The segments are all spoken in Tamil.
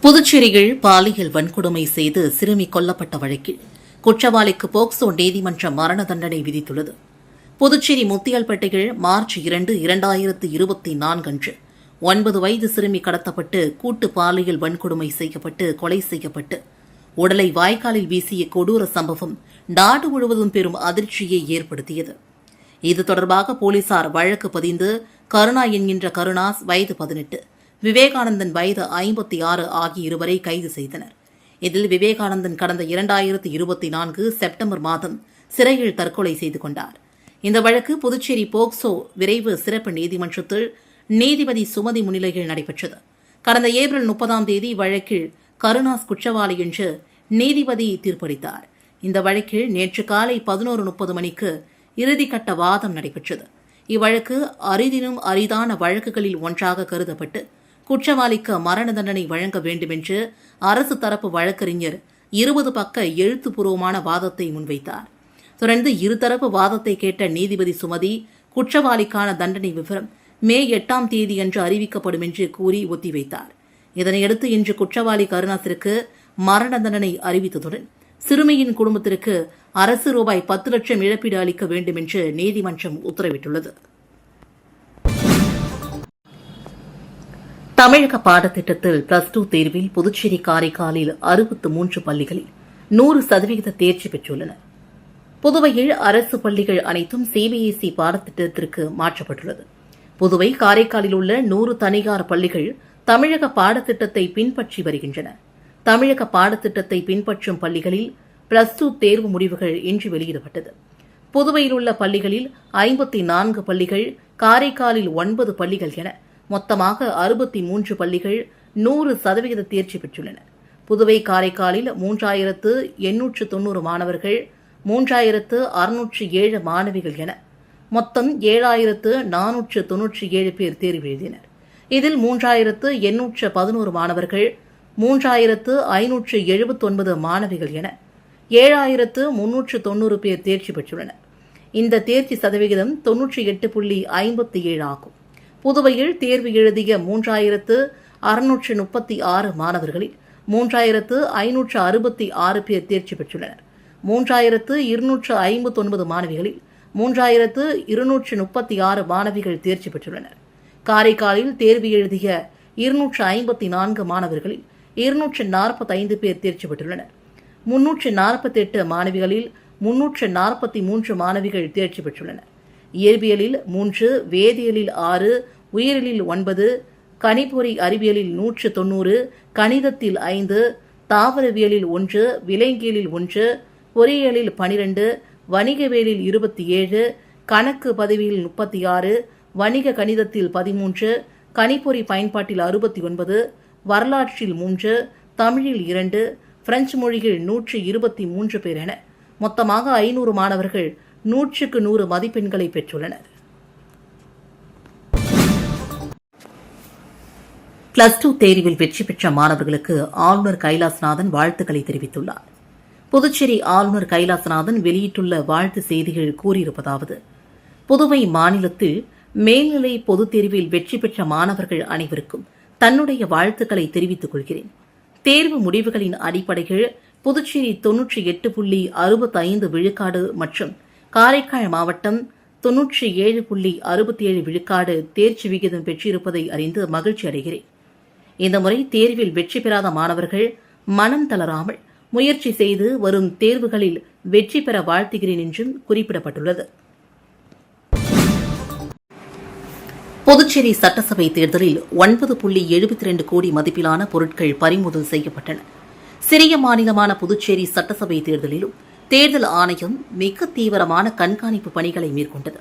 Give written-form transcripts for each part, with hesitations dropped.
புதுச்சேரியில் பாலியல் வன்கொடுமை செய்து சிறுமி கொல்லப்பட்ட வழக்கில் குற்றவாளிக்கு போக்சோ நீதிமன்றம் மரண தண்டனை விதித்துள்ளது. புதுச்சேரி முத்தியால்பேட்டையில் மார்ச் 2, 2024 அன்று 9 வயது சிறுமி கடத்தப்பட்டு கூட்டு பாலியல் வன்கொடுமை செய்யப்பட்டு கொலை செய்யப்பட்டு உடலை வாய்க்காலில் வீசிய கொடூர சம்பவம் நாடு முழுவதும் பெரும் அதிர்ச்சியை ஏற்படுத்தியது. இது தொடர்பாக போலீசார் வழக்கு பதிந்து கருணா என்கின்ற கருணாஸ் வயது 18, விவேகானந்தன் வயது 56 ஆகிய இருவரை கைது செய்தனர். இதில் விவேகானந்தன் கடந்த 2024 செப்டம்பர் மாதம் சிறையில் தற்கொலை செய்து கொண்டார். இந்த வழக்கு புதுச்சேரி போக்சோ விரைவு சிறப்பு நீதிமன்றத்தில் நீதிபதி சுமதி முன்னிலையில் நடைபெற்றது. கடந்த ஏப்ரல் 30 வழக்கில் கருணாஸ் குற்றவாளி என்று நீதிபதி தீர்ப்பளித்தார். இந்த வழக்கில் நேற்று காலை 11:30 மணிக்கு இறுதிக்கட்ட வாதம் நடைபெற்றது. இவ்வழக்கு அரிதினும் அரிதான வழக்குகளில் ஒன்றாக கருதப்பட்டு குற்றவாளிக்கு மரண தண்டனை வழங்க வேண்டுமென்று அரசு தரப்பு வழக்கறிஞர் 20 பக்க எழுத்துப்பூர்வமான வாதத்தை முன்வைத்தார். தொடர்ந்து இருதரப்பு வாதத்தை கேட்ட நீதிபதி சுமதி குற்றவாளிக்கான தண்டனை விவரம் மே 8 அன்று அறிவிக்கப்படும் என்று கூறி ஒத்திவைத்தார். இதனையடுத்து இன்று குற்றவாளி கருணாசிற்கு மரண தண்டனை அறிவித்ததுடன் சிறுமியின் குடும்பத்திற்கு அரசு ரூபாய் 10 லட்சம் இழப்பீடு அளிக்க வேண்டும் என்று நீதிமன்றம் உத்தரவிட்டுள்ளது. தமிழக பாடத்திட்டத்தில் +2 தேர்வில் புதுச்சேரி காரைக்காலில் 63 பள்ளிகளில் 100% தேர்ச்சி பெற்றுள்ளன. புதுவையில் அரசு பள்ளிகள் அனைத்தும் சிபிஎஸ்இ பாடத்திட்டத்திற்கு மாற்றப்பட்டுள்ளது. புதுவை காரைக்காலில் உள்ள 100 தனியார் பள்ளிகள் தமிழக பாடத்திட்டத்தை பின்பற்றி வருகின்றன. தமிழக பாடத்திட்டத்தை பின்பற்றும் பள்ளிகளில் +2 தேர்வு முடிவுகள் இன்று வெளியிடப்பட்டது. புதுவையில் உள்ள பள்ளிகளில் 54 பள்ளிகள், காரைக்காலில் 9 பள்ளிகள் என மொத்தமாக 63 பள்ளிகள் 100% தேர்ச்சி பெற்றுள்ளன. புதுவை காரைக்காலில் 3890 மாணவர்கள், 3607 மாணவிகள் என மொத்தம் 7497 பேர் தேர்வு எழுதினர். இதில் 3811 மாணவர்கள், 3579 மாணவிகள் என 7390 பேர் தேர்ச்சி பெற்றுள்ளனர். இந்த தேர்ச்சி சதவிகிதம் 98.57 ஆகும். புதுவையில் தேர்வு எழுதிய 3636 மாணவர்களில் 3566 பேர் தேர்ச்சி பெற்றுள்ளனர். 3259 மாணவிகளில் 3236 மாணவிகள் தேர்ச்சி பெற்றுள்ளனர். காரைக்காலில் தேர்வு எழுதிய 254 மாணவர்களில் 245 பேர் தேர்ச்சி பெற்றுள்ளனர். 348 மாணவிகளில் 343 மாணவிகள் தேர்ச்சி பெற்றுள்ளனர். இயற்பியலில் 3, வேதியியலில் 6, உயிரியலில் 9, கணிப்பொறி அறிவியலில் 190, கணிதத்தில் 5, தாவரவியலில் 1, விலங்கியலில் 1, பொறியியலில் 12, வணிகவியலில் 27, கணக்கு பதிவியில் 36, வணிக கணிதத்தில் 13, கணிப்பொறி பயன்பாட்டில் 69, வரலாற்றில் 3, தமிழில் 2, பிரெஞ்சு மொழியில் 123 பேர் என மொத்தமாக 500 மாணவர்கள் 100க்கு 100 மதிப்பெண்களை பெற்றுள்ளனர். +2 தேர்வில் வெற்றி பெற்ற மாணவர்களுக்கு ஆளுநர் கைலாசநாதன் வாழ்த்துக்களை தெரிவித்துள்ளார். புதுச்சேரி ஆளுநர் கைலாசநாதன் வெளியிட்டுள்ள வாழ்த்து செய்திகள் கூறியிருப்பதாவது: புதுவை மாநிலத்தில் மேல்நிலை பொதுத் தேர்வில் வெற்றி பெற்ற மாணவர்கள் அனைவருக்கும் தன்னுடைய வாழ்த்துக்களை தெரிவித்துக் கொள்கிறேன். தேர்வு முடிவுகளின் அடிப்படையில் புதுச்சேரி 98.65 விழுக்காடு மற்றும் காரைக்கால் மாவட்டம் 97.67 விழுக்காடு தேர்ச்சி விகிதம் பெற்றிருப்பதை அறிந்து மகிழ்ச்சி அடைகிறேன். இந்த முறை தேர்வில் வெற்றி பெறாத மாணவர்கள் மனம் தளராமல் முயற்சி செய்து வரும் தேர்வுகளில் வெற்றி பெற வாழ்த்துகிறேன் என்றும் குறிப்பிடப்பட்டுள்ளது. புதுச்சேரி சட்டசபை தேர்தலில் 9.72 கோடி மதிப்பிலான பொருட்கள் பறிமுதல் செய்யப்பட்டன. சிறிய மாநிலமான புதுச்சேரி சட்டசபை தேர்தலிலும் தேர்தல் ஆணையம் மிக தீவிரமான கண்காணிப்பு பணிகளை மேற்கொண்டது.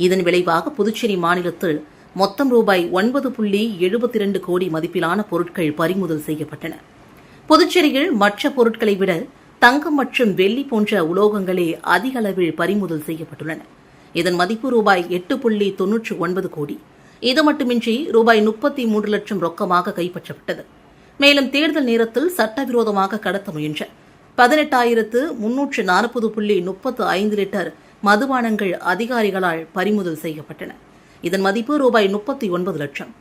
இதன் விளைவாக புதுச்சேரி மாநிலத்தில் மொத்தம் ரூபாய் 9.72 கோடி மதிப்பிலான பொருட்கள் பறிமுதல் செய்யப்பட்டன. புதுச்சேரியில் மற்ற பொருட்களை விட தங்கம் மற்றும் வெள்ளி போன்ற உலோகங்களே அதிக அளவில் பறிமுதல் செய்யப்பட்டுள்ளன. இதன் மதிப்பு ரூபாய் 8.99 கோடி. இது மட்டுமின்றி ரூபாய் 33 லட்சம் ரொக்கமாக கைப்பற்றப்பட்டது. மேலும் தேர்தல் நேரத்தில் சட்டவிரோதமாக கடத்த முயன்ற 18,340.35 லிட்டர் மதுபானங்கள் அதிகாரிகளால் பறிமுதல் செய்யப்பட்டன. இதன் மதிப்பு ரூபாய் 39 லட்சம்.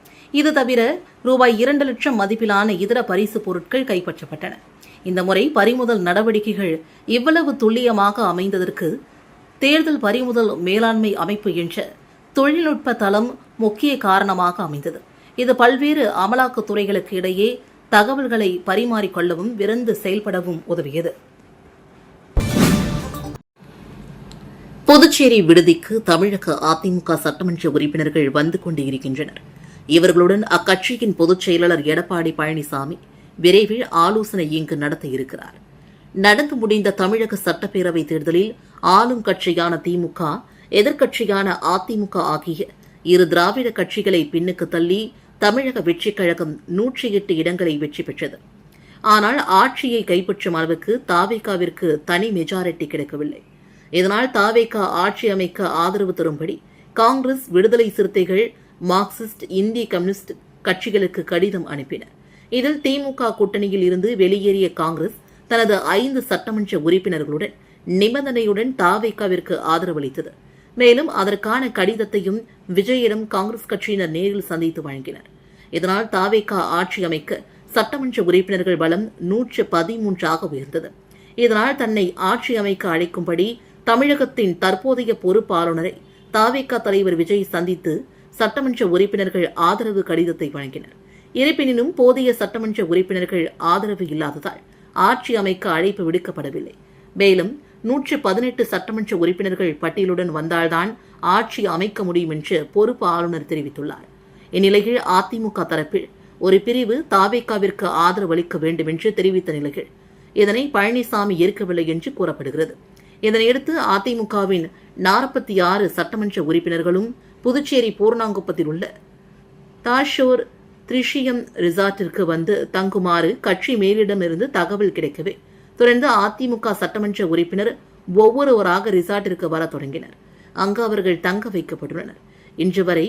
இது தவிர ரூபாய் 2 லட்சம் மதிப்பிலான இதர பரிசு பொருட்கள் கைப்பற்றப்பட்டன. இந்த முறை பறிமுதல் நடவடிக்கைகள் இவ்வளவு துல்லியமாக அமைந்ததற்கு தேர்தல் பறிமுதல் மேலாண்மை அமைப்பு என்ற தொழில்நுட்ப தளம் முக்கிய காரணமாக அமைந்தது. இது பல்வேறு அமலாக்கத்துறைகளுக்கு இடையே தகவல்களை பரிமாறிக்கொள்ளவும் விரைந்து செயல்படவும் உதவியது. புதுச்சேரி விடுதிக்கு தமிழக அதிமுக சட்டமன்ற உறுப்பினர்கள் வந்து கொண்டிருக்கின்றனர். இவர்களுடன் அக்கட்சியின் பொதுச் செயலாளர் எடப்பாடி பழனிசாமி விரைவில் ஆலோசனை இங்கு நடத்த இருக்கிறார். நடந்து முடிந்த தமிழக சட்டப்பேரவைத் தேர்தலில் ஆளும் கட்சியான திமுக, எதிர்க்கட்சியான அதிமுக ஆகிய இரு திராவிட கட்சிகளை பின்னுக்கு தள்ளி தமிழக வெற்றிக் கழகம் 108 இடங்களை வெற்றி பெற்றது. ஆனால் ஆட்சியை கைப்பற்றும் அளவுக்கு தாவேகாவிற்கு தனி மெஜாரிட்டி கிடைக்கவில்லை. இதனால் தாவேகா ஆட்சி அமைக்க ஆதரவு தரும்படி காங்கிரஸ், விடுதலை சிறுத்தைகள், மார்க்சிஸ்ட், இந்திய கம்யூனிஸ்ட் கட்சிகளுக்கு கடிதம் அனுப்பின. இதில் திமுக கூட்டணியில் இருந்து வெளியேறிய காங்கிரஸ் தனது 5 சட்டமன்ற உறுப்பினர்களுடன் நிபந்தனையுடன் தாவேகாவிற்கு ஆதரவளித்தது. மேலும் அதற்கான கடிதத்தையும் விஜயிடம் காங்கிரஸ் கட்சியினர் நேரில் சந்தித்து வழங்கினர். இதனால் தாவேகா ஆட்சி அமைக்க சட்டமன்ற உறுப்பினர்கள் பலம் 113 உயர்ந்தது. இதனால் தன்னை ஆட்சி அமைக்க அழைக்கும்படி தமிழகத்தின் தற்போதைய பொறுப்பாளுநரை தாவேகா தலைவர் விஜய் சந்தித்து சட்டமன்ற உறுப்பினர்கள் ஆதரவு கடிதத்தை வழங்கினர். இருப்பினும் போதிய சட்டமன்ற உறுப்பினர்கள் ஆதரவு இல்லாததால் ஆட்சி அமைக்க அழைப்பு விடுக்கப்படவில்லை. மேலும் 118 சட்டமன்ற உறுப்பினர்கள் பட்டியலுடன் வந்தால்தான் ஆட்சி அமைக்க முடியும் என்று பொறுப்பு ஆளுநர் தெரிவித்துள்ளார். இந்நிலையில் அதிமுக தரப்பில் ஒரு பிரிவு தாவேகாவிற்கு ஆதரவு அளிக்க வேண்டும் என்று தெரிவித்த நிலையில் இதனை பழனிசாமி ஏற்கவில்லை என்று கூறப்படுகிறது. இதனையடுத்து அதிமுகவின் 46 சட்டமன்ற உறுப்பினர்களும் புதுச்சேரி பூர்ணாங்குப்பத்தில் உள்ள தாஷோர் திரிஷியம் ரிசார்ட்டிற்கு வந்து தங்குமாறு கட்சி மேலிடமிருந்து தகவல் கிடைக்கவே தொடர்ந்து அதிமுக சட்டமன்ற உறுப்பினர் ஒவ்வொருவராக ரிசார்ட்டிற்கு வர தொடங்கினர். அங்கு அவர்கள் தங்க வைக்கப்பட்டுள்ளனர். இன்று வரை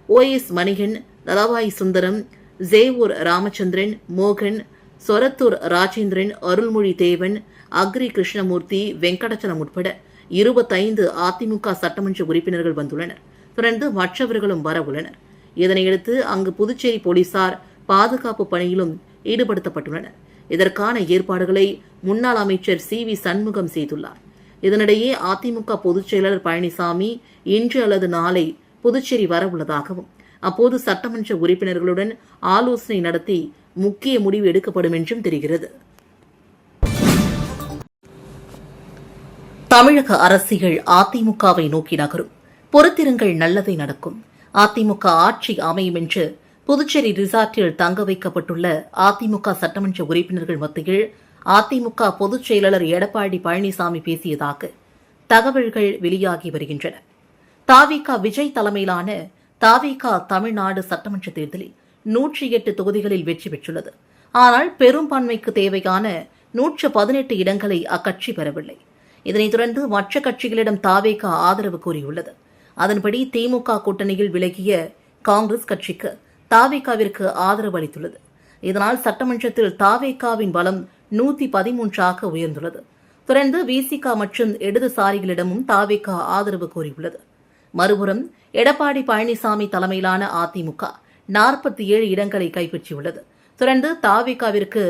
OS மணிகன், தலவாய் சுந்தரம், ஜேவூர் ராமச்சந்திரன், மோகன், சொரத்தூர் ராஜேந்திரன், அருள்மொழி தேவன், அக்ரி கிருஷ்ணமூர்த்தி, வெங்கடச்சலம் உட்பட 25 அதிமுக சட்டமன்ற உறுப்பினர்கள் வந்துள்ளனர். தொடர்ந்து மற்றவர்களும் வர உள்ளனர். இதனையடுத்து அங்கு புதுச்சேரி போலீசார் பாதுகாப்பு பணியிலும் ஈடுபடுத்தப்பட்டுள்ளனர். இதற்கான ஏற்பாடுகளை முன்னாள் அமைச்சர் CV சண்முகம் செய்துள்ளார். இதனிடையே அதிமுக பொதுச் செயலாளர் பழனிசாமி இன்று அல்லது நாளை புதுச்சேரி வரவுள்ளதாகவும் அப்போது சட்டமன்ற உறுப்பினர்களுடன் ஆலோசனை நடத்தி முக்கிய முடிவு எடுக்கப்படும் என்றும் தெரிகிறது. தமிழக அரசியல் அதிமுகவை நோக்கி நகரும். பொறுத்திருங்கள், நல்லதை நடக்கும். அதிமுக ஆட்சி அமையும் என்று புதுச்சேரி ரிசார்ட்டில் தங்க வைக்கப்பட்டுள்ள அதிமுக சட்டமன்ற உறுப்பினர்கள் மத்தியில் அதிமுக பொதுச் செயலாளர் எடப்பாடி பழனிசாமி பேசியதாக தகவல்கள் வெளியாகி வருகின்றன. தாவேகா விஜய் தலைமையிலான தாவேகா தமிழ்நாடு சட்டமன்ற தேர்தலில் 108 தொகுதிகளில் வெற்றி பெற்றுள்ளது. ஆனால் பெரும்பான்மைக்கு தேவையான 118 இடங்களை அக்கட்சி பெறவில்லை. இதனைத் தொடர்ந்து மற்ற கட்சிகளிடம் தாவேகா ஆதரவு கோரியுள்ளது. அதன்படி திமுக கூட்டணியில் விலகிய காங்கிரஸ் கட்சிக்கு தாவேகாவிற்கு ஆதரவு அளித்துள்ளது. இதனால் சட்டமன்றத்தில் தாவேகாவின் பலம் 113 உயர்ந்துள்ளது. தொடர்ந்து VCK மற்றும் இடதுசாரிகளிடமும் தாவேகா ஆதரவு கோரியுள்ளது. மறுபுறம் எடப்பாடி பழனிசாமி தலைமையிலான அதிமுக 47 இடங்களை கைப்பற்றியுள்ளது. தொடர்ந்து தாவேகாவிற்கு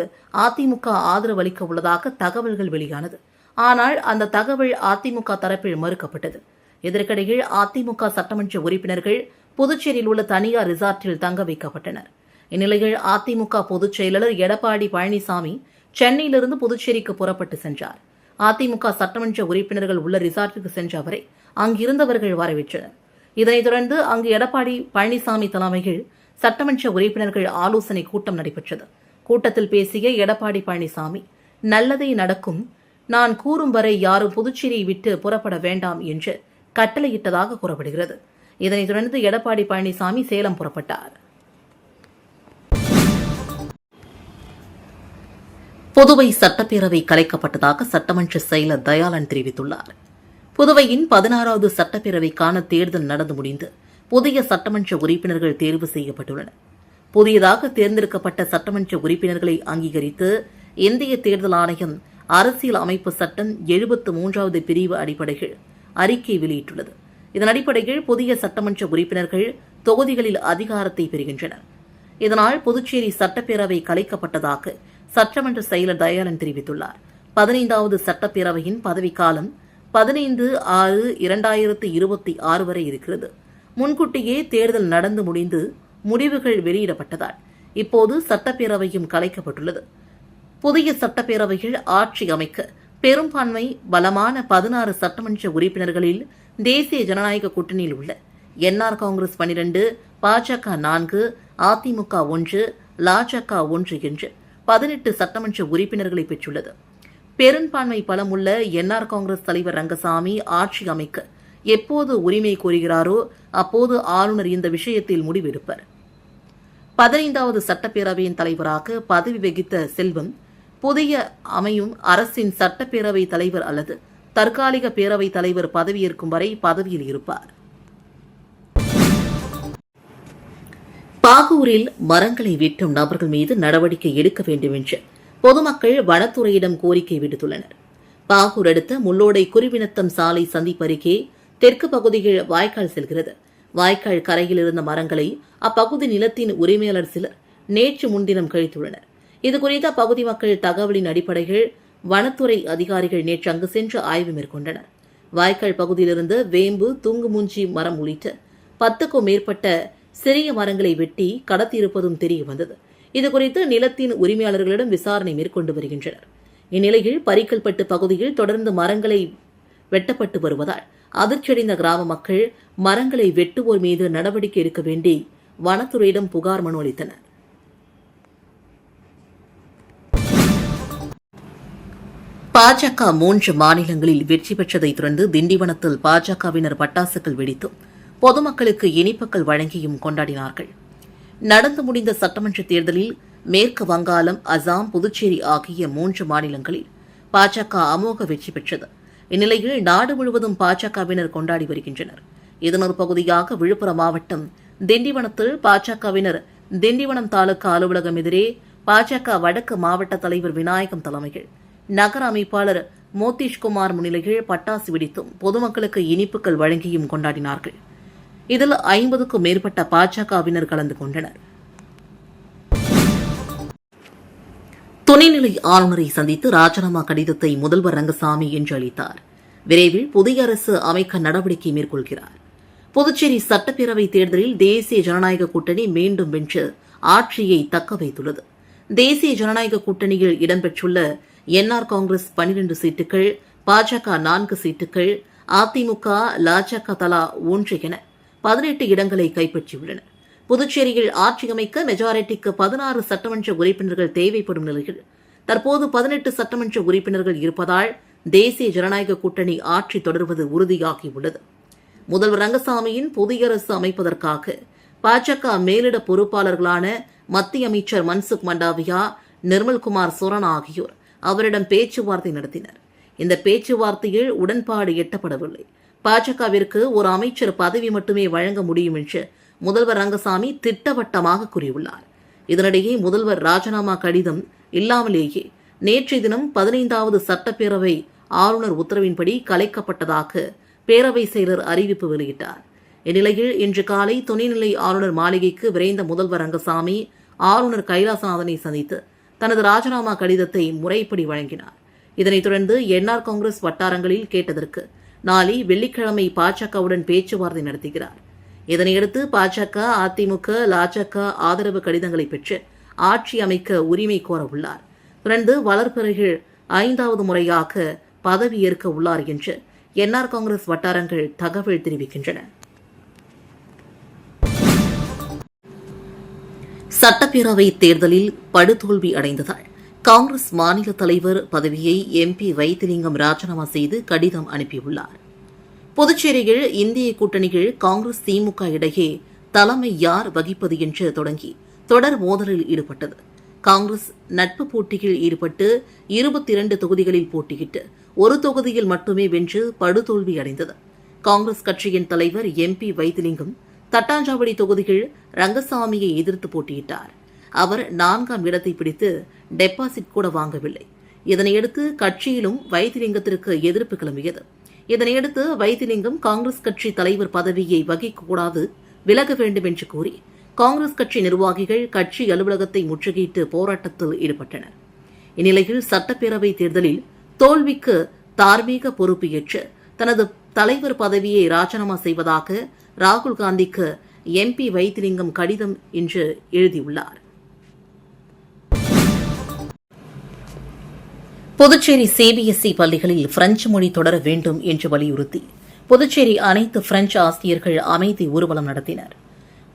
அதிமுக ஆதரவு அளிக்க உள்ளதாக தகவல்கள் வெளியானது. ஆனால் அந்த தகவல் அதிமுக தரப்பில் மறுக்கப்பட்டது. இதற்கிடையில் அதிமுக சட்டமன்ற உறுப்பினர்கள் புதுச்சேரியில் உள்ள தனியார் ரிசார்ட்டில் தங்க வைக்கப்பட்டனர். இந்நிலையில் அதிமுக பொதுச் செயலாளர் எடப்பாடி பழனிசாமி சென்னையிலிருந்து புதுச்சேரிக்கு புறப்பட்டு சென்றார். அதிமுக சட்டமன்ற உறுப்பினர்கள் உள்ள ரிசார்ட்டுக்கு சென்ற அவரை அங்கிருந்தவர்கள் வரவேற்றனர். இதனைத் தொடர்ந்து அங்கு எடப்பாடி பழனிசாமி தலைமையில் சட்டமன்ற உறுப்பினர்கள் ஆலோசனை கூட்டம் நடைபெற்றது. கூட்டத்தில் பேசிய எடப்பாடி பழனிசாமி, நல்லதே நடக்கும், நான் கூறும் வரை யாரும் புதுச்சேரியை விட்டு புறப்பட வேண்டாம் என்று கட்டளையிட்டதாக கூறப்படுகிறது. இதனைத் தொடர்ந்து எடப்பாடி பழனிசாமி சேலம் புறப்பட்டார். புதுவை சட்டப்பேரவை கலைக்கப்பட்டதாக சட்டமன்ற செயலர் தயாளன் தெரிவித்துள்ளார். புதுவையின் 16வது சட்டப்பேரவைக்கான தேர்தல் நடந்து முடிந்து புதிய சட்டமன்ற உறுப்பினர்கள் தேர்வு செய்யப்பட்டுள்ளனர். புதியதாக தேர்ந்தெடுக்கப்பட்ட சட்டமன்ற உறுப்பினர்களை அங்கீகரித்து இந்திய தேர்தல் ஆணையம் அரசியல் அமைப்பு சட்டம் 73வது பிரிவு அடிப்படையில் அறிக்கை வெளியிட்டுள்ளது. இதன் அடிப்படையில் புதிய சட்டமன்ற உறுப்பினர்கள் தொகுதிகளில் அதிகாரத்தை பெறுகின்றனர். இதனால் புதுச்சேரி சட்டப்பேரவை கலைக்கப்பட்டதாக சட்டமன்ற செயலர் தயாளன் தெரிவித்துள்ளார். 15வது சட்டப்பேரவையின் பதவிக்காலம் 15/6/2026 வரை இருக்கிறது. முன்கூட்டியே தேர்தல் நடந்து முடிந்து முடிவுகள் வெளியிடப்பட்டதால் இப்போது சட்டப்பேரவையும் கலைக்கப்பட்டுள்ளது. புதிய சட்டப்பேரவையில் ஆட்சி அமைக்க பெரும்பான்மை பலமான 16 சட்டமன்ற உறுப்பினர்களில் தேசிய ஜனநாயக கூட்டணியில் உள்ள என்ஆர் காங்கிரஸ் 12, பாஜக 4, அதிமுக 1, லாஜக 1 என்று 18 சட்டமன்ற உறுப்பினர்களை பெற்றுள்ளது. பெரும்பான்மை பலமுள்ள என்ஆர் காங்கிரஸ் தலைவர் ரங்கசாமி ஆட்சி அமைக்க எப்போது உரிமை கோருகிறாரோ அப்போது ஆளுநர் இந்த விஷயத்தில் முடிவெடுப்பார். 15வது சட்டப்பேரவையின் தலைவராக பதவி வகித்த செல்வம் புதிய அமையும் அரசின் சட்டப்பேரவை தலைவர் அல்லது தற்காலிக பேரவைத் தலைவர் பதவியேற்கும் வரை பதவியில் இருப்பார். பாகூரில் மரங்களை வெட்டும் நபர்கள் மீது நடவடிக்கை எடுக்க வேண்டும் என்று பொதுமக்கள் வனத்துறையிடம் கோரிக்கை விடுத்துள்ளனர். பாகூர் அடுத்த முள்ளோடை குருவினத்தம் சாலை சந்திப்பு அருகே தெற்கு பகுதியில் வாய்க்கால் செல்கிறது. வாய்க்கால் கரையில் இருந்த மரங்களை அப்பகுதி நிலத்தின் உரிமையாளர் சிலர் நேற்று முன்தினம் கழித்துள்ளனர். இதுகுறித்த அப்பகுதி மக்கள் தகவலின் அடிப்படையில் வனத்துறை அதிகாரிகள் நேற்று அங்கு சென்று ஆய்வு மேற்கொண்டனர். வாய்க்கால் பகுதியிலிருந்து வேம்பு, தூங்குமூஞ்சி மரம் உள்ளிட்ட 10க்கும் மேற்பட்ட சிறிய மரங்களை வெட்டி கடத்தியிருப்பதும் தெரியவந்தது. இதுகுறித்து நிலத்தின் உரிமையாளர்களிடம் விசாரணை மேற்கொண்டு வருகின்றனர். இந்நிலையில் பரிக்கல்பட்டு பகுதியில் தொடர்ந்து மரங்களை வெட்டப்பட்டு வருவதால் அதிர்ச்சியடைந்த கிராம மக்கள் மரங்களை வெட்டுவோர் மீது நடவடிக்கை எடுக்க வேண்டி வனத்துறையிடம் புகார் மனு அளித்தனர். பாஜக 3 மாநிலங்களில் வெற்றி பெற்றதைத் தொடர்ந்து திண்டிவனத்தில் பாஜகவினர் பட்டாசுகள் வெடித்தும் பொதுமக்களுக்கு இனிப்புகள் வழங்கியும் கொண்டாடினார்கள். நடந்து முடிந்த சட்டமன்ற தேர்தலில் மேற்கு வங்காளம், அசாம், புதுச்சேரி ஆகிய 3 மாநிலங்களில் பாஜக அமோக வெற்றி பெற்றது. இந்நிலையில் நாடு முழுவதும் பாஜகவினர் கொண்டாடி வருகின்றனர். இதன் ஒரு பகுதியாக விழுப்புரம் மாவட்டம் திண்டிவனத்தில் பாஜகவினர் திண்டிவனம் தாலுகா அலுவலகம் எதிரே பாஜக வடக்கு மாவட்ட தலைவர் விநாயகம் தலைமையில் நகர அமைப்பாளர் மோதீஷ்குமார் முன்னிலையில் பட்டாசு வெடித்தும் பொதுமக்களுக்கு இனிப்புகள் வழங்கியும் கொண்டாடினார்கள். இதில் 50க்கும் மேற்பட்ட பாஜகவினர் கலந்து கொண்டனர். துணைநிலை ஆளுநரை சந்தித்து ராஜினாமா கடிதத்தை முதல்வர் ரங்கசாமி இன்று அளித்தார். விரைவில் புதிய அரசு அமைக்க நடவடிக்கை மேற்கொள்கிறார். புதுச்சேரி சட்டப்பேரவை தேர்தலில் தேசிய ஜனநாயக கூட்டணி மீண்டும் வென்று ஆட்சியை தக்க வைத்துள்ளது. தேசிய ஜனநாயக கூட்டணியில் இடம்பெற்றுள்ள என்ஆர் காங்கிரஸ் 12 சீட்டுகள், பாஜக 4 சீட்டுகள், அதிமுக, லாஜக தலா 1 என 18 இடங்களை கைப்பற்றியுள்ளன. புதுச்சேரியில் ஆட்சி அமைக்க மெஜாரிட்டிக்கு 16 சட்டமன்ற உறுப்பினர்கள் தேவைப்படும் நிலையில் தற்போது 18 சட்டமன்ற உறுப்பினர்கள் இருப்பதால் தேசிய ஜனநாயக கூட்டணி ஆட்சி தொடர்வது உறுதியாகியுள்ளது. முதல்வர் ரங்கசாமியின் புதிய அரசு அமைப்பதற்காக பாஜக மேலிட பொறுப்பாளர்களான மத்திய அமைச்சர் மன்சுக் மண்டாவியா, நிர்மல்குமார் சோரன் ஆகியோர் அவரிடம் பேச்சுவார்த்தை நடத்தினர். இந்த பேச்சுவார்த்தையில் உடன்பாடு எட்டப்படவில்லை. பாஜகவிற்கு ஒரு அமைச்சர் பதவி மட்டுமே வழங்க முடியும் என்று முதல்வர் ரங்கசாமி திட்டவட்டமாக கூறியுள்ளார். இதனிடையே முதல்வர் ராஜினாமா கடிதம் இல்லாமலேயே நேற்றைய தினம் 15வது சட்டப்பேரவை ஆளுநர் உத்தரவின்படி கலைக்கப்பட்டதாக பேரவை செயலர் அறிவிப்பு வெளியிட்டார். இந்நிலையில் இன்று காலை துணைநிலை ஆளுநர் மாளிகைக்கு விரைந்த முதல்வர் ரங்கசாமி ஆளுநர் கைலாசநாதனை சந்தித்து தனது ராஜினாமா கடிதத்தை முறைப்படி வழங்கினார். இதனைத் தொடர்ந்து என்ஆர் காங்கிரஸ் வட்டாரங்களில் கேட்டதற்கு நாளை வெள்ளிக்கிழமை பாஜகவுடன் பேச்சுவார்த்தை நடத்துகிறார். இதனையடுத்து பாஜக, அதிமுக, லாஜக ஆதரவு கடிதங்களை பெற்று ஆட்சி அமைக்க உரிமை கோர உள்ளார். தொடர்ந்து வளர்பிறையில் 5வது முறையாக பதவியேற்க உள்ளார் என்று என்ஆர் காங்கிரஸ் வட்டாரங்கள் தகவல் தெரிவிக்கின்றன. சட்டப்பேரவை தேர்தலில் படுதோல்வி அடைந்ததால் காங்கிரஸ் மாநில தலைவர் பதவியை எம்பி வைத்திலிங்கம் ராஜினாமா செய்து கடிதம் அனுப்பியுள்ளார். புதுச்சேரியில் இந்திய கூட்டணிகள் காங்கிரஸ், திமுக இடையே தலைமை யார் வகிப்பது என்று தொடங்கி தொடர் மோதலில் ஈடுபட்டது. காங்கிரஸ் நட்பு போட்டியில் ஈடுபட்டு 22 தொகுதிகளில் போட்டியிட்டு ஒரு தொகுதியில் மட்டுமே வென்று படுதோல்வி அடைந்தது. காங்கிரஸ் கட்சியின் தலைவர் எம்பி வைத்திலிங்கம் தட்டாஞ்சாவடி தொகுதியில் ரங்கசாமியை எதிர்த்து போட்டியிட்டார். அவர் 4ஆம் இடத்தை பிடித்து டெபாசிட் கூட வாங்கவில்லை. இதனையடுத்து கட்சியிலும் வைத்திலிங்கத்திற்கு எதிர்ப்பு கிளம்பியது. இதனையடுத்து வைத்திலிங்கம் காங்கிரஸ் கட்சி தலைவர் பதவியை வகிக்கக்கூடாது, விலக வேண்டும் என்று கூறி காங்கிரஸ் கட்சி நிர்வாகிகள் கட்சி அலுவலகத்தை முற்றுகையிட்டு போராட்டத்தில் ஈடுபட்டனர். இந்நிலையில் சட்டப்பேரவைத் தேர்தலில் தோல்விக்கு தார்மீக பொறுப்பு ஏற்று தனது தலைவர் பதவியை ராஜினாமா செய்வதாக ராகுல் காந்திக்கு எம்பி வைத்திலிங்கம் கடிதம் இன்று எழுதியுள்ளார். புதுச்சேரி சிபிஎஸ்இ பள்ளிகளில் பிரெஞ்சு மொழி தொடர வேண்டும் என்று வலியுறுத்தி புதுச்சேரி அனைத்து பிரெஞ்சு ஆசிரியர்கள் அமைதி ஊர்வலம் நடத்தினர்.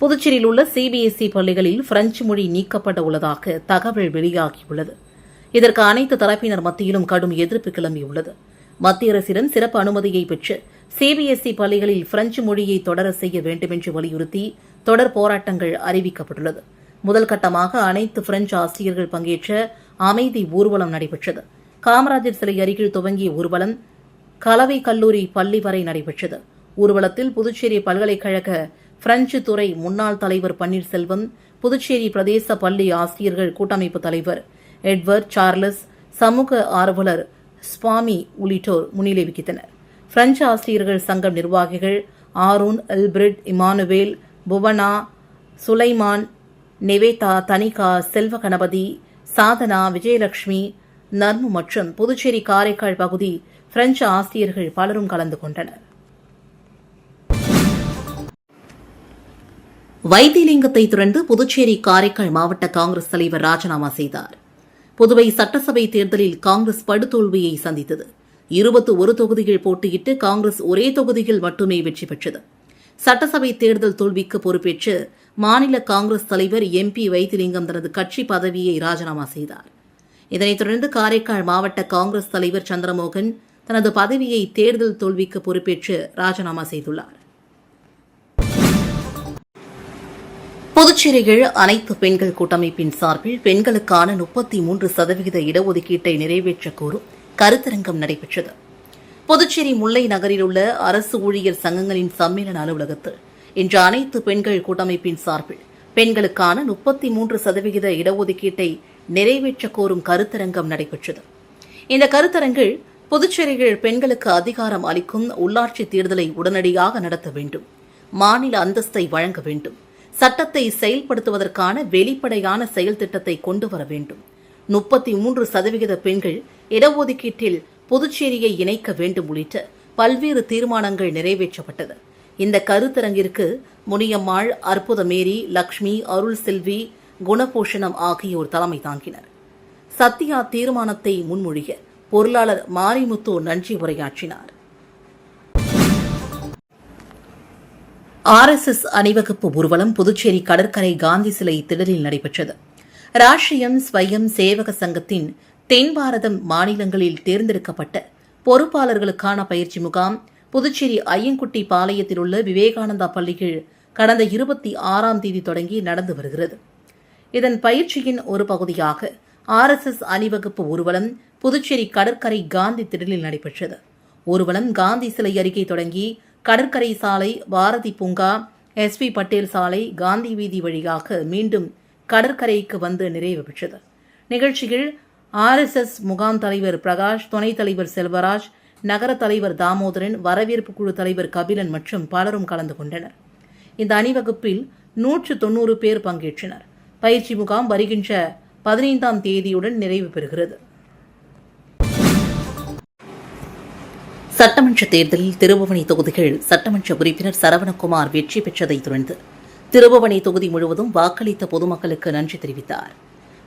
புதுச்சேரியில் உள்ள சிபிஎஸ்இ பள்ளிகளில் பிரெஞ்சு மொழி நீக்கப்பட உள்ளதாக தகவல் வெளியாகியுள்ளது. இதற்கு அனைத்து தரப்பினர் மத்தியிலும் கடும் எதிர்ப்பு கிளம்பியுள்ளது. மத்திய அரசிடம் சிறப்பு அனுமதியை பெற்று சிபிஎஸ்இ பள்ளிகளில் பிரெஞ்சு மொழியை தொடர செய்ய வேண்டும் என்று வலியுறுத்தி தொடர் போராட்டங்கள் அறிவிக்கப்பட்டுள்ளது. முதல் கட்டமாக அனைத்து பிரெஞ்சு ஆசிரியர்கள் பங்கேற்ற அமைதி ஊர்வலம் நடைபெற்றது. காமராஜர் சிலை அருகில் துவங்கிய ஊர்வலம் கலவை கல்லூரி பள்ளி வரை நடைபெற்றது. ஊர்வலத்தில் புதுச்சேரி பல்கலைக்கழக பிரெஞ்சு துறை முன்னாள் தலைவர் பன்னீர்செல்வம், புதுச்சேரி பிரதேச பள்ளி ஆசிரியர்கள் கூட்டமைப்பு தலைவர் எட்வர்ட் சார்லஸ், சமூக ஆர்வலர் ஸ்வாமி உள்ளிட்டோர் முன்னிலை வகித்தனர். பிரெஞ்சு ஆசிரியர்கள் சங்கம் நிர்வாகிகள் ஆரூன், எல்பிரிட், இமானுவேல், புவனா, சுலைமான், நெவேதா, தனிகா, செல்வ கணபதி, சாதனா, விஜயலட்சுமி, நர்மு மற்றும் புதுச்சேரி காரைக்கால் பகுதி பிரெஞ்சு ஆசிரியர்கள் பலரும் கலந்து கொண்டனர். வைத்திலிங்கத்தை தொடர்ந்து புதுச்சேரி காரைக்கால் மாவட்ட காங்கிரஸ் தலைவர் ராஜினாமா செய்தார். புதுவை சட்டசபை தேர்தலில் காங்கிரஸ் படுதோல்வியை சந்தித்தது. 21 தொகுதிகள் போட்டியிட்டு காங்கிரஸ் ஒரே தொகுதியில் மட்டுமே வெற்றி பெற்றது. சட்டசபை தேர்தல் தோல்விக்கு பொறுப்பேற்று மாநில காங்கிரஸ் தலைவர் எம்பி வைத்திலிங்கம் தனது கட்சி பதவியை ராஜினாமா செய்தார். இதனைத் தொடர்ந்து காரைக்கால் மாவட்ட காங்கிரஸ் தலைவர் சந்திரமோகன் தனது பதவியை தேர்தல் தோல்விக்கு பொறுப்பேற்று ராஜினாமா செய்துள்ளார். புதுச்சேரியில் அனைத்து பெண்கள் கூட்டமைப்பின் சார்பில் பெண்களுக்கான 33% இடஒதுக்கீட்டை நிறைவேற்ற கோரும் கருத்தரங்கம் நடைபெற்றது. புதுச்சேரி முல்லை நகரில் உள்ள அரசு ஊழியர் சங்கங்களின் சம்மேளன அலுவலகத்தில் இன்று அனைத்து பெண்கள் கூட்டமைப்பின் சார்பில் பெண்களுக்கான 33% இடஒதுக்கீட்டை நிறைவேற்ற கோரும் கருத்தரங்கம் நடைபெற்றது. இந்த கருத்தரங்கில் புதுச்சேரியில் பெண்களுக்கு அதிகாரம் அளிக்கும் உள்ளாட்சி தேர்தலை உடனடியாக நடத்த வேண்டும், மாநில அந்தஸ்தை வழங்க வேண்டும், சட்டத்தை செயல்படுத்துவதற்கான வெளிப்படையான செயல் திட்டத்தை கொண்டு வர வேண்டும், 33% பெண்கள் இடஒதுக்கீட்டில் புதுச்சேரியை இணைக்க வேண்டும் உள்ளிட்ட பல்வேறு தீர்மானங்கள் நிறைவேற்றப்பட்டது. இந்த கருத்தரங்கிற்கு முனியம்மாள், அற்புதமேரி, லக்ஷ்மி, அருள் செல்வி, குணபூஷணம் ஆகியோர் தலைமை தாங்கினர். சத்யா தீர்மானத்தை முன்மொழிய பொருளாளர் மாரிமுத்து நன்றி உரையாற்றினார். RSS அணிவகுப்பு ஊர்வலம் புதுச்சேரி கடற்கரை காந்தி சிலை திடலில் நடைபெற்றது. ராஷ்டிரியம் ஸ்வயம் சேவக சங்கத்தின் தென் பாரதம் மாநிலங்களில் தேர்ந்தெடுக்கப்பட்ட பொறுப்பாளர்களுக்கான பயிற்சி முகாம் புதுச்சேரி ஐயங்குட்டி பாளையத்தில் உள்ள விவேகானந்தா பள்ளியில் கடந்த 26ஆம் தேதி தொடங்கி நடந்து வருகிறது. இதன் பயிற்சியின் ஒரு பகுதியாக RSS அணிவகுப்பு ஊர்வலம் புதுச்சேரி கடற்கரை காந்தி திடலில் நடைபெற்றது. ஊர்வலம் காந்தி சிலை அருகே தொடங்கி கடற்கரை சாலை, பாரதி பூங்கா, SP பட்டேல் சாலை, காந்தி வீதி வழியாக மீண்டும் கடற்கரைக்கு வந்து நிறைவு பெற்றது. நிகழ்ச்சியில் RSS முகாம் தலைவர் பிரகாஷ், துணைத் தலைவர் செல்வராஜ், நகர தலைவர் தாமோதரன், வரவேற்பு குழு தலைவர் கபிலன் மற்றும் பலரும் கலந்து கொண்டனர். இந்த அணிவகுப்பில் 190 பேர் பங்கேற்றனர். பயிற்சி முகாம் வருகின்ற 15ஆம் தேதியுடன் நிறைவு பெறுகிறது. சட்டமன்ற தேர்தலில் திருபுவனை தொகுதிகள் சட்டமன்ற உறுப்பினர் சரவணகுமார் வெற்றி பெற்றதைத் தொடர்ந்து திருபுவனை தொகுதி முழுவதும் வாக்களித்த பொதுமக்களுக்கு நன்றி தெரிவித்தார்.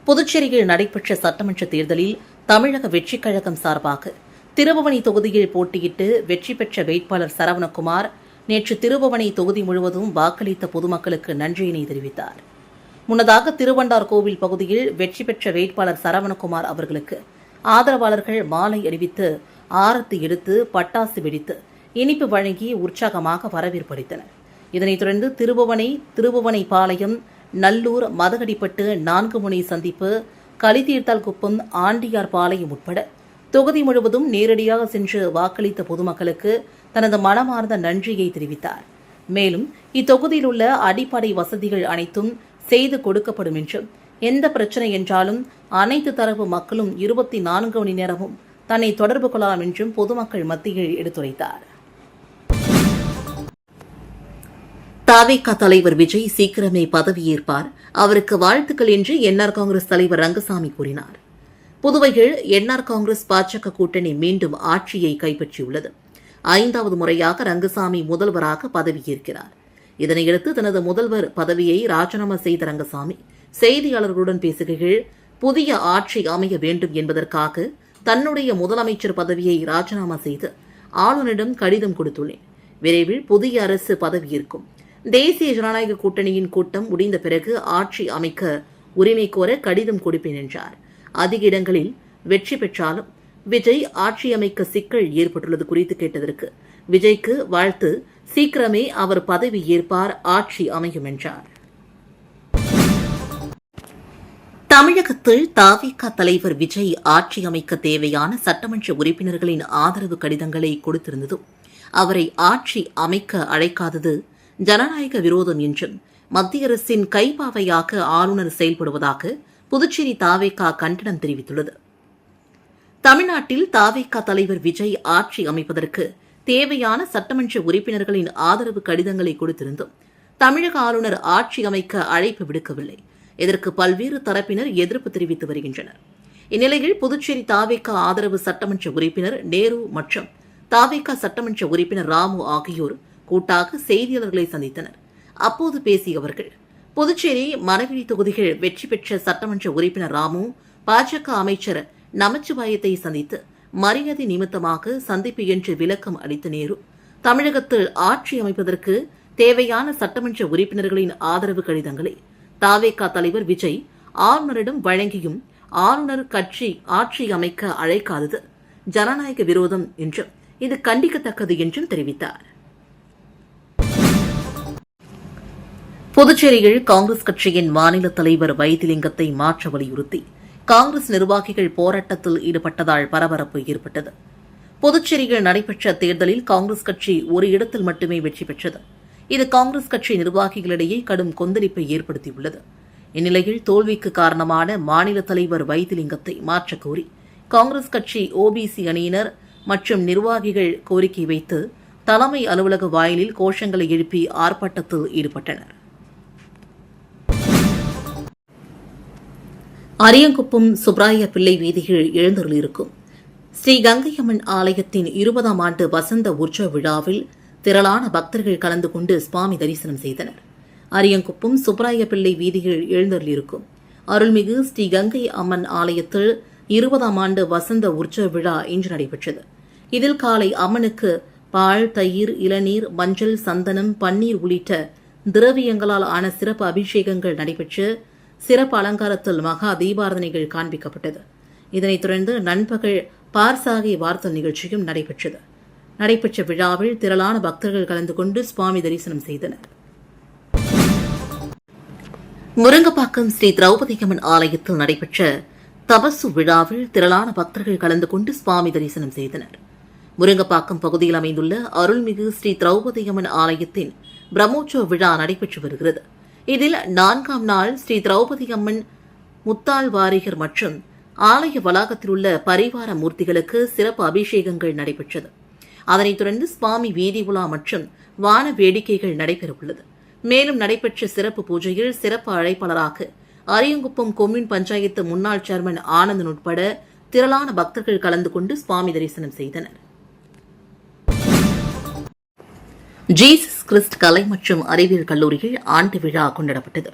புதுச்சேரியில் நடைபெற்ற சட்டமன்ற தேர்தலில் தமிழக வெற்றிக் கழகம் சார்பாக திருபுவனை தொகுதியில் போட்டியிட்டு வெற்றி பெற்ற வேட்பாளர் சரவணகுமார் நேற்று திருபுவனை தொகுதி முழுவதும் வாக்களித்த பொதுமக்களுக்கு நன்றியினை தெரிவித்தார். முன்னதாக திருவண்டார் கோவில் பகுதியில் வெற்றி பெற்ற வேட்பாளர் சரவணகுமார் அவர்களுக்கு ஆதரவாளர்கள் மாலை அணிவித்து ஆரத்தி எடுத்து பட்டாசு வெடித்து இனிப்பு வழங்கி உற்சாகமாக வரவேற்பு அளித்தனர். இதனைத் தொடர்ந்து திருபுவனை பாளையம், நல்லூர், மதகடிப்பட்டு, 4 முனை சந்திப்பு, களித்தீர்த்தால் குப்பம், ஆண்டியார் பாளையம் உட்பட தொகுதி முழுவதும் நேரடியாக சென்று வாக்களித்த பொதுமக்களுக்கு தனது மனமார்ந்த நன்றியை தெரிவித்தார். மேலும் இத்தொகுதியில் உள்ள அடிப்படை வசதிகள் அனைத்தும் செய்து கொடுக்கப்படும் என்றும், எந்த பிரச்சினை என்றாலும் அனைத்து தரப்பு மக்களும் 24 மணி நேரமும் தன்னை தொடர்பு கொள்ளலாம் என்றும் பொதுமக்கள் மத்தியில் எடுத்துரைத்தார். தவிக தலைவர் விஜய் சீக்கிரமே பதவியேற்பார், அவருக்கு வாழ்த்துக்கள் என்று என்ஆர் காங்கிரஸ் தலைவர் ரங்கசாமி கூறினார். புதுவையில் என்ஆர் காங்கிரஸ் பாஜக கூட்டணி மீண்டும் ஆட்சியை கைப்பற்றியுள்ளது. 5வது முறையாக ரங்கசாமி முதல்வராக பதவியேற்கிறார். இதனையடுத்து தனது முதல்வர் பதவியை ராஜினாமா செய்த ரங்கசாமி செய்தியாளர்களுடன் பேசுகையில், புதிய ஆட்சி அமைய வேண்டும் என்பதற்காக தன்னுடைய முதலமைச்சர் பதவியை ராஜினாமா செய்து ஆளுநரிடம் கடிதம் கொடுத்துள்ளேன். விரைவில் புதிய அரசு பதவியேற்கும். தேசிய ஜனநாயக கூட்டணியின் கூட்டம் முடிந்த பிறகு ஆட்சி அமைக்க உரிமை கோர கடிதம் கொடுப்பேன் என்றார். அதிக இடங்களில் வெற்றி பெற்றாலும் விஜய் ஆட்சி அமைக்க சிக்கல் ஏற்பட்டுள்ளது குறித்து கேட்டதற்கு விஜய்க்கு வாழ்த்து, சீக்கிரமே அவர் பதவி ஏற்பார், ஆட்சி அமையும் என்றார். தமிழகத்தில் தவிக தலைவர் விஜய் ஆட்சி அமைக்க தேவையான சட்டமன்ற உறுப்பினர்களின் ஆதரவு கடிதங்களை கொடுத்திருந்ததும் அவரை ஆட்சி அமைக்க அழைக்காதது ஜனநாயக விரோதம் என்றும் மத்திய அரசின் கைப்பாவையாக ஆளுநர் செயல்படுவதாக புதுச்சேரி தவிக கண்டனம் தெரிவித்துள்ளது. தமிழ்நாட்டில் தவிக தலைவர் விஜய் ஆட்சி அமைப்பதற்கு தேவையான சட்டமன்ற உறுப்பினர்களின் ஆதரவு கடிதங்களை கொடுத்திருந்தும் தமிழக ஆளுநர் ஆட்சி அமைக்க அழைப்பு விடுக்கவில்லை. இதற்கு பல்வேறு தரப்பினர் எதிர்ப்பு தெரிவித்து வருகின்றனர். இந்நிலையில் புதுச்சேரி தவிக ஆதரவு சட்டமன்ற உறுப்பினர் நேரு மற்றும் தவிக சட்டமன்ற உறுப்பினர் ராமு ஆகியோர் கூட்டாக செய்தியாளர்களை சந்தித்தனர். அப்போது பேசிய அவர்கள், புதுச்சேரி மணவெளி தொகுதிகள் வெற்றி பெற்ற சட்டமன்ற உறுப்பினர் ராமு பாஜக அமைச்சர் நமச்சிவாயத்தை சந்தித்து மரியாதை நிமித்தமாக சந்திப்பு என்று விளக்கம் அளித்த நேரு, தமிழகத்தில் ஆட்சி அமைப்பதற்கு தேவையான சட்டமன்ற உறுப்பினர்களின் ஆதரவு கடிதங்களை தவிக தலைவர் விஜய் ஆளுநரிடம் வழங்கியும் ஆளுநர் கட்சி ஆட்சி அமைக்க அழைக்காதது ஜனநாயக விரோதம் என்றும் இது கண்டிக்கத்தக்கது என்றும் தெரிவித்தார். புதுச்சேரியில் காங்கிரஸ் கட்சியின் மாநில தலைவர் வைத்திலிங்கத்தை மாற்ற வலியுறுத்தி காங்கிரஸ் நிர்வாகிகள் போராட்டத்தில் ஈடுபட்டதால் பரபரப்பு ஏற்பட்டது. புதுச்சேரியில் நடைபெற்ற தேர்தலில் காங்கிரஸ் கட்சி ஒரு இடத்தில் மட்டுமே வெற்றி பெற்றது. இது காங்கிரஸ் கட்சி நிர்வாகிகளிடையே கடும் கொந்தளிப்பை ஏற்படுத்தியுள்ளது. இந்நிலையில் தோல்விக்கு காரணமான மாநில தலைவர் வைத்திலிங்கத்தை மாற்றக் கோரி காங்கிரஸ் கட்சி ஓபிசி அணியினர் மற்றும் நிர்வாகிகள் கோரிக்கை வைத்து தலைமை அலுவலக வாயிலில் கோஷங்களை எழுப்பி ஆர்ப்பாட்டத்தில் ஈடுபட்டனர். அரியங்குப்பம் சுப்ராய பிள்ளை வீதியில் எழுந்தருளிருக்கும் ஸ்ரீ கங்கையம்மன் ஆலயத்தின் 20ஆம் ஆண்டு வசந்த உற்சவ விழாவில் திரளான பக்தர்கள் கலந்து கொண்டு சுவாமி தரிசனம் செய்தனர். அரியங்குப்பம் சுப்ராய பிள்ளை வீதியில் எழுந்தருளிருக்கும் அருள்மிகு ஸ்ரீ கங்கை அம்மன் ஆலயத்தில் 20ஆம் ஆண்டு வசந்த உற்சவ விழா இன்று நடைபெற்றது. இதில் காலை அம்மனுக்கு பால், தயிர், இளநீர், மஞ்சள், சந்தனம், பன்னீர் உள்ளிட்ட திரவியங்களால் ஆன சிறப்பு அபிஷேகங்கள் நடைபெற்று சிறப்பு அலங்காரத்தில் மகா தீபாரதனைகள் காண்பிக்கப்பட்டது. இதனைத் தொடர்ந்து நண்பகல் பார்சாகி வார்த்தல் நிகழ்ச்சியும் நடைபெற்றது. நடைபெற்ற விழாவில் திரளான பக்தர்கள் கலந்து கொண்டு சுவாமி தரிசனம் செய்தனர். முருங்கப்பாக்கம் ஸ்ரீ திரௌபதியம்மன் ஆலயத்தில் நடைபெற்ற தபசு விழாவில் திரளான பக்தர்கள் கலந்து கொண்டு சுவாமி தரிசனம் செய்தனர். முருங்கப்பாக்கம் பகுதியில் அமைந்துள்ள அருள்மிகு ஸ்ரீ திரௌபதியம்மன் ஆலயத்தின் பிரம்மோற்சவ விழா நடைபெற்று வருகிறது. இதில் 4ஆம் நாள் ஸ்ரீ திரௌபதியம்மன் முத்தாழ்வாரிகர் மற்றும் ஆலய வளாகத்தில் உள்ள பரிவார மூர்த்திகளுக்கு சிறப்பு அபிஷேகங்கள் நடைபெற்றது. அதனைத் தொடர்ந்து சுவாமி வீதி உலா மற்றும் வான வேடிக்கைகள் நடைபெறவுள்ளது. மேலும் நடைபெற்ற சிறப்பு பூஜையில் சிறப்பு அழைப்பாளராக அரியங்குப்பம் கொம்யூன் பஞ்சாயத்து முன்னாள் சேர்மன் ஆனந்தன் உட்பட திரளான பக்தர்கள் கலந்து கொண்டு சுவாமி தரிசனம் செய்தனர். ஜீசஸ் கிறிஸ்ட் கலை மற்றும் அறிவியல் கல்லூரியில் ஆண்டு விழா கொண்டாடப்பட்டது.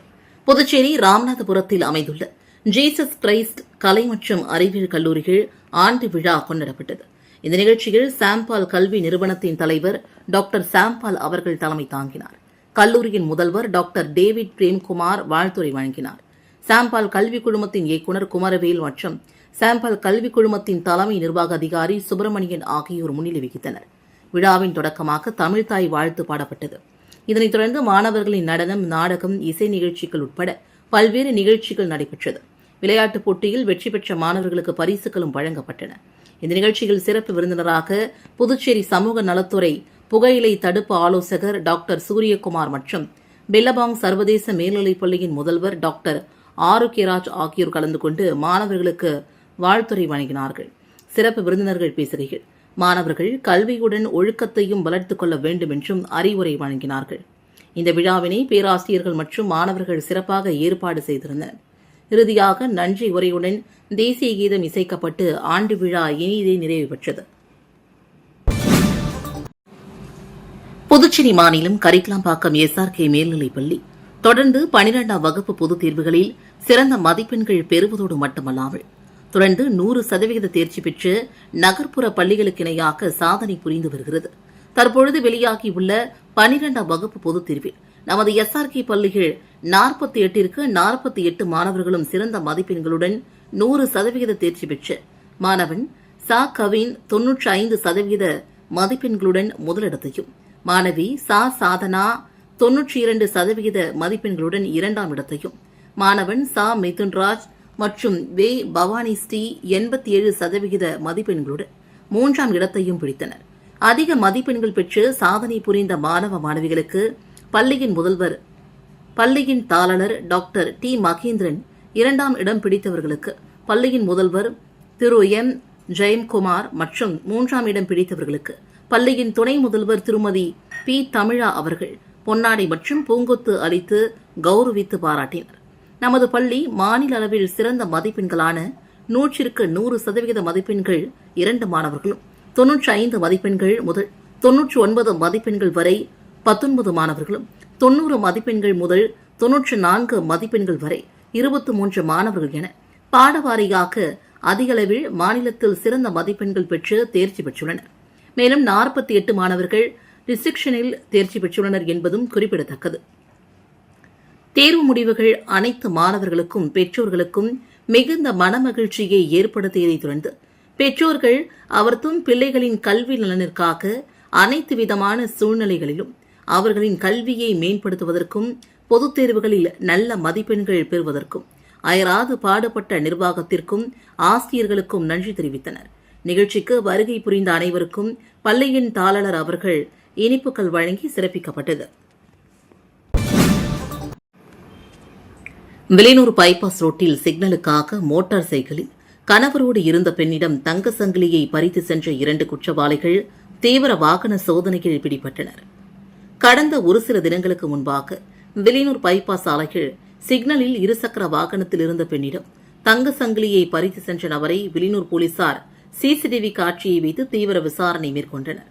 புதுச்சேரி ராமநாதபுரத்தில் அமைந்துள்ள ஜீசஸ் கிரைஸ்ட் கலை மற்றும் அறிவியல் கல்லூரியில் ஆண்டு விழா கொண்டாடப்பட்டது. இந்த நிகழ்ச்சியில் சாம்பால் கல்வி நிறுவனத்தின் தலைவர் டாக்டர் சாம்பால் அவர்கள் தலைமை தாங்கினார். கல்லூரியின் முதல்வர் டாக்டர் டேவிட் பிரேம்குமார் வாழ்த்துரை வழங்கினார். சாம்பால் கல்விக் குழுமத்தின் இயக்குநர் குமரவேல் மற்றும் சாம்பால் கல்விக் குழுமத்தின் தலைமை நிர்வாக அதிகாரி சுப்பிரமணியன் ஆகியோர் முன்னிலை வகித்தனர். விழாவின் தொடக்கமாக தமிழ்தாய் வாழ்த்து பாடப்பட்டது. இதனைத் தொடர்ந்து மாணவர்களின் நடனம், நாடகம், இசை நிகழ்ச்சிகள் உட்பட பல்வேறு நிகழ்ச்சிகள் நடைபெற்றது. விளையாட்டுப் போட்டியில் வெற்றி பெற்ற மாணவர்களுக்கு பரிசுகளும் வழங்கப்பட்டன. இந்த நிகழ்ச்சியில் சிறப்பு விருந்தினராக புதுச்சேரி சமூக நலத்துறை புகையிலை தடுப்பு ஆலோசகர் டாக்டர் சூரியகுமார் மற்றும் பில்லபாங் சர்வதேச மேல்நிலைப் பள்ளியின் முதல்வர் டாக்டர் ஆரோக்கியராஜ் ஆகியோர் கலந்து கொண்டு மாணவர்களுக்கு வாழ்த்துரை வழங்கினார்கள். சிறப்பு விருந்தினர்கள் பேசுகையில் மாணவர்கள் கல்வியுடன் ஒழுக்கத்தையும் வளர்த்துக் கொள்ள வேண்டும் என்றும் அறிவுரை வழங்கினார்கள். இந்த விழாவினை பேராசிரியர்கள் மற்றும் மாணவர்கள் சிறப்பாக ஏற்பாடு செய்திருந்தனர். இறுதியாக நன்றி உரையுடன் தேசிய கீதம் இசைக்கப்பட்டு ஆண்டு விழா இனிதே நிறைவு பெற்றது. புதுச்சேரி மாநிலம் கரிக்கலாம்பாக்கம் SRK மேல்நிலைப்பள்ளி தொடர்ந்து 12ஆம் வகுப்பு பொதுத் தேர்வுகளில் சிறந்த மதிப்பெண்கள் பெறுவதோடு மட்டுமல்லாமல் தொடர்ந்து 100% தேர்ச்சி பெற்று நகர்ப்புற பள்ளிகளுக்கு இணையாக சாதனை புரிந்து வருகிறது. தற்பொழுது வெளியாகியுள்ள 12ஆம் வகுப்பு பொதுத் தேர்வில் நமது SRK பள்ளிகள் 48ற்கு 48 மாணவர்களும் சிறந்த மதிப்பெண்களுடன் 100% தேர்ச்சி பெற்று மாணவன் சா கவின் 95% மதிப்பெண்களுடன் முதலிடத்தையும், மாணவி சா சாதனா 92% மதிப்பெண்களுடன் 2ஆம் இடத்தையும், மாணவன் சா மிதுன்ராஜ் மற்றும் வே பவானி ஸ்ரீ 87% மதிப்பெண்களுடன் 3ஆம் இடத்தையும் பிடித்தனர். அதிக மதிப்பெண்கள் பெற்று சாதனை புரிந்த மாணவ மாணவிகளுக்கு பள்ளியின் முதல்வர், பள்ளியின் தாளர் டாக்டர் டி மகேந்திரன், 2ஆம் இடம் பிடித்தவர்களுக்கு பள்ளியின் முதல்வர் திரு எம் ஜெயம்குமார் மற்றும் 3ஆம் இடம் பிடித்தவர்களுக்கு பள்ளியின் துணை முதல்வர் திருமதி பி தமிழா அவர்கள் பொன்னாடை மற்றும் பூங்கொத்து அளித்து கௌரவித்து பாராட்டினர். நமது பள்ளி மாநில அளவில் சிறந்த மதிப்பெண்களான 100ற்கு 100% மதிப்பெண்கள் 2 மாணவர்களும், 95 மதிப்பெண்கள் முதல் 99 மதிப்பெண்கள் வரை 19 மாணவர்களும், 90 மதிப்பெண்கள் முதல் 94 மதிப்பெண்கள் வரை 23 மாணவர்கள் என பாடவாரியாக அதிகளவில் மாநிலத்தில் சிறந்த மதிப்பெண்கள் பெற்று தேர்ச்சி பெற்றுள்ளனர். மேலும் 48 மாணவர்கள் டிஸ்டிங்ஷனில் தேர்ச்சி பெற்றுள்ளனர் என்பதும் குறிப்பிடத்தக்கது. தேர்வு முடிவுகள் அனைத்து மாணவர்களுக்கும் பெற்றோர்களுக்கும் மிகுந்த மனமகிழ்ச்சியை ஏற்படுத்தியதைத் தொடர்ந்து பெற்றோர்கள் அவர்தம் பிள்ளைகளின் கல்வி நலனிற்காக அனைத்து விதமான சூழ்நிலைகளிலும் அவர்களின் கல்வியை மேம்படுத்துவதற்கும் பொதுத் தேர்வுகளில் நல்ல மதிப்பெண்கள் பெறுவதற்கும் அயராது பாடுபட்ட நிர்வாகத்திற்கும் ஆசிரியர்களுக்கும் நன்றி தெரிவித்தனர். நிகழ்ச்சிக்கு வருகை புரிந்த அனைவருக்கும் பள்ளியின் தாளர் அவர்கள் இனிப்புகள் வழங்கி சிறப்பிக்கப்பட்டது. வில்லியனூர் பைபாஸ் ரோட்டில் சிக்னலுக்காக மோட்டார் சைக்கிளில் கணவரோடு இருந்த பெண்ணிடம் தங்க சங்கிலியை பறித்து சென்ற 2 குற்றவாளிகள் தீவிர வாகன சோதனையில் பிடிபட்டனர். கடந்த ஒரு சில தினங்களுக்கு முன்பாக வில்லியனூர் பைபாஸ் சாலையில் சிக்னலில் இருசக்கர வாகனத்தில் இருந்த பெண்ணிடம் தங்க சங்கிலியை பறித்து சென்ற நபரை வில்லியனூர் போலீசார் CCTV காட்சியை வைத்து தீவிர விசாரணை மேற்கொண்டனர்.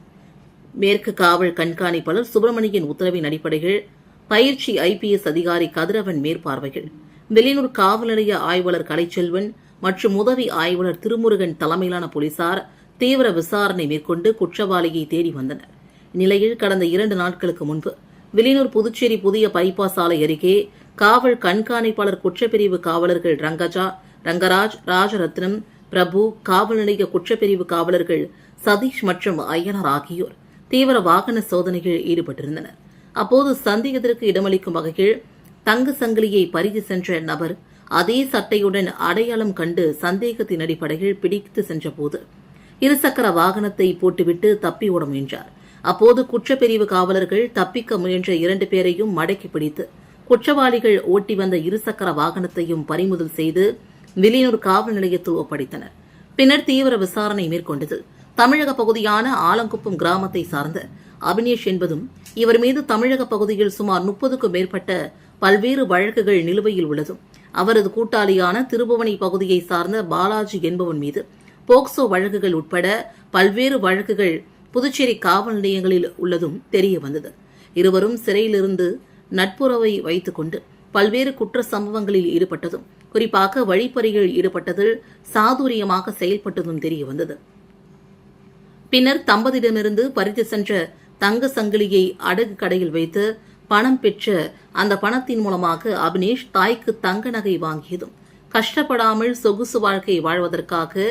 மேற்கு காவல் கண்காணிப்பாளர் சுப்பிரமணியன் உத்தரவின் அடிப்படையில் பயிற்சி IPS அதிகாரி கதிரவன் மேற்பார்வையில் வில்லியனூர் காவல் நிலைய ஆய்வாளர் கலைச்செல்வன் மற்றும் உதவி ஆய்வாளர் திருமுருகன் தலைமையிலான போலீசார் தீவிர விசாரணை மேற்கொண்டு குற்றவாளியை தேடி வந்தனர். இந்நிலையில் கடந்த 2 நாட்களுக்கு முன்பு வில்லியனூர் புதுச்சேரி புதிய பைபாஸ் சாலை அருகே காவல் கண்காணிப்பாளர் குற்றப்பிரிவு காவலர்கள் ரங்கராஜ், ராஜரத்னம், பிரபு, காவல் நிலைய குற்றப்பிரிவு காவலர்கள் சதீஷ் மற்றும் ஐயனார் ஆகியோர் தீவிர வாகன சோதனையில் ஈடுபட்டிருந்தனர். அப்போது சந்தேகத்திற்கு இடமளிக்கும் வகையில் தங்க சங்கிலியை பறித்து சென்ற நபர் அதே சட்டையுடன் அடையாளம் கண்டு சந்தேகத்தின் அடிப்படையில் பிடித்து சென்றபோது இருசக்கர வாகனத்தை போட்டுவிட்டு தப்பி ஓட முயன்றார். அப்போது குற்றப்பிரிவு காவலர்கள் தப்பிக்க முயன்ற 2 பேரையும் மடக்கி பிடித்து குற்றவாளிகள் ஓட்டி வந்த இருசக்கர வாகனத்தையும் பறிமுதல் செய்து வில்லியனூர் காவல் நிலையத்தில் ஒப்படைத்தனர். பின்னர் தீவிர விசாரணை மேற்கொண்டதில் தமிழக பகுதியான ஆலங்குப்பம் கிராமத்தை சார்ந்த அபினேஷ் என்பதும் இவர் மீது தமிழக பகுதியில் சுமார் 30க்கும் மேற்பட்ட பல்வேறு வழக்குகள் நிலுவையில் உள்ளதும், அவரது கூட்டாளியான திருபுவனை பகுதியை சார்ந்த பாலாஜி என்பவன் மீது போக்சோ வழக்குகள் உட்பட பல்வேறு வழக்குகள் புதுச்சேரி காவல் நிலையங்களில் உள்ளதும் தெரியவந்தது. இருவரும் சிறையிலிருந்து நட்புறவை வைத்துக் கொண்டு பல்வேறு குற்ற சம்பவங்களில் ஈடுபட்டதும், குறிப்பாக வழிப்பறியில் ஈடுபட்டதில் சாதுரியமாக செயல்பட்டதும் தெரியவந்தது. பின்னர் தம்பதியிடமிருந்து பறித்து சென்ற தங்க சங்கிலியை அடகு கடையில் வைத்து பணம் பெற்ற அந்த பணத்தின் மூலமாக அபினேஷ் தாய்க்கு தங்க நகை வாங்கியதும் கஷ்டப்படாமல் சொகுசு வாழ்க்கை வாழ்வதற்காக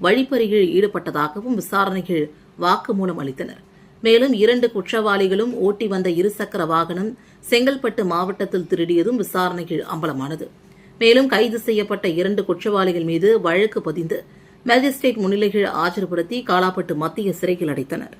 வழிப்பறியில் ஈடுபட்டதாகவும் விசாரணையில் வாக்குமூலம் அளித்தனர். மேலும் 2 குற்றவாளிகளும் ஓட்டி வந்த இருசக்கர வாகனம் செங்கல்பட்டு மாவட்டத்தில் திருடியதும் விசாரணையில் அம்பலமானது. மேலும் கைது செய்யப்பட்ட 2 குற்றவாளிகள் மீது வழக்கு பதிந்து மேஜிஸ்ட்ரேட் முன்னிலையில் ஆஜர்படுத்தி காலாப்பட்டு மத்திய சிறையில் அடைத்தனர்.